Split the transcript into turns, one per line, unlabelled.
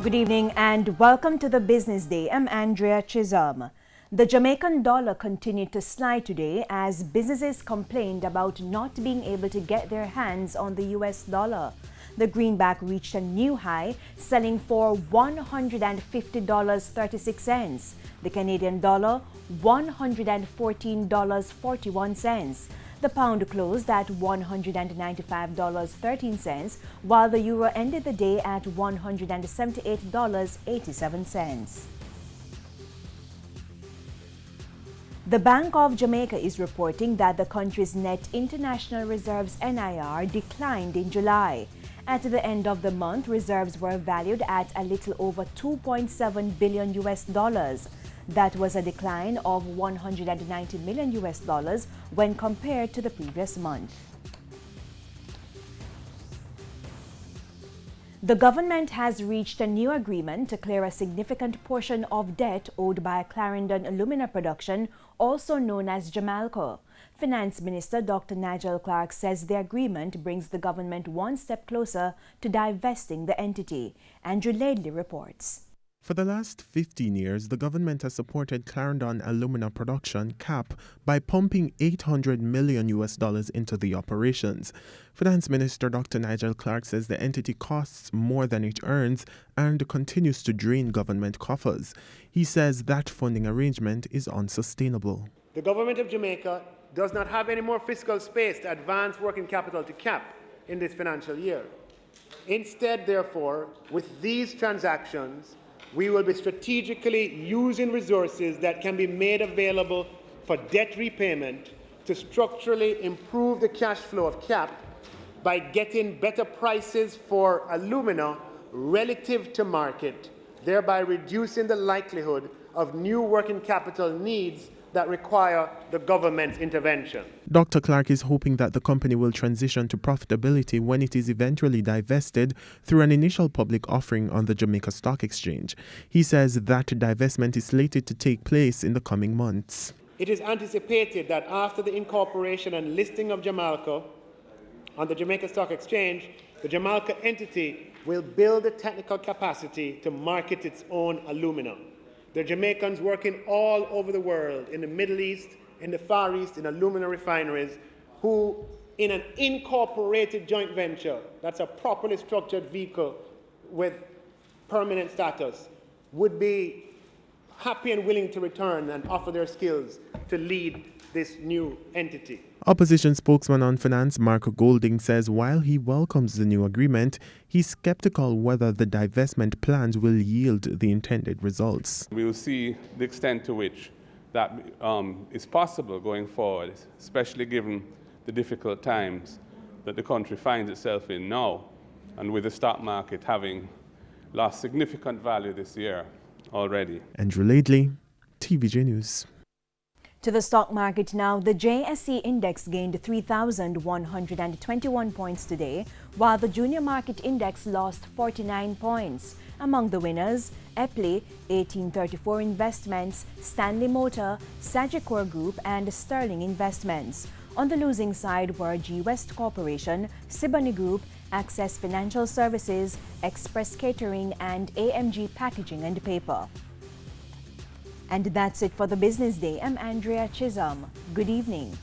Good evening and welcome to the Business Day. I'm Andrea Chisholm. The Jamaican dollar continued to slide today as businesses complained about not being able to get their hands on the US dollar. The greenback reached a new high, selling for $150.36. The Canadian dollar, $114.41. The pound closed at $195.13, while the euro ended the day at $178.87. The Bank of Jamaica is reporting that the country's net international reserves NIR declined in July. At the end of the month, reserves were valued at a little over $2.7 billion US dollars. That was a decline of $190 million US dollars when compared to the previous month. The government has reached a new agreement to clear a significant portion of debt owed by Clarendon Alumina Production, also known as Jamaica. Finance Minister Dr. Nigel Clark says the agreement brings the government one step closer to divesting the entity. Andrew Laidley reports.
For the last 15 years, the government has supported Clarendon Alumina Production, CAP, by pumping $800 million US dollars into the operations. Finance Minister Dr. Nigel Clark says the entity costs more than it earns and continues to drain government coffers. He says that funding arrangement is unsustainable.
The government of Jamaica does not have any more fiscal space to advance working capital to CAP in this financial year. Instead, therefore, with these transactions, we will be strategically using resources that can be made available for debt repayment to structurally improve the cash flow of CAP by getting better prices for alumina relative to market, thereby reducing the likelihood of new working capital needs that require the government's intervention.
Dr. Clark is hoping that the company will transition to profitability when it is eventually divested through an initial public offering on the Jamaica Stock Exchange. He says that divestment is slated to take place in the coming months.
It is anticipated that after the incorporation and listing of Jamaica on the Jamaica Stock Exchange, the Jamaica entity will build the technical capacity to market its own alumina. There are Jamaicans working all over the world, in the Middle East, in the Far East, in alumina refineries, who, in an incorporated joint venture, that's a properly structured vehicle with permanent status, would be happy and willing to return and offer their skills to lead this new entity.
Opposition spokesman on finance Mark Golding says while he welcomes the new agreement, he's skeptical whether the divestment plans will yield the intended results.
We will see the extent to which that is possible going forward, especially given the difficult times that the country finds itself in now, and with the stock market having lost significant value this year already.
Andrew Laidley, TVJ News.
To the stock market now, the JSE index gained 3,121 points today, while the junior market index lost 49 points. Among the winners, Epley, 1834 Investments, Stanley Motor, Sagicor Group and Sterling Investments. On the losing side were G West Corporation, Siboney Group, Access Financial Services, Express Catering and AMG Packaging and Paper. And that's it for the Business Day. I'm Andrea Chisholm. Good evening.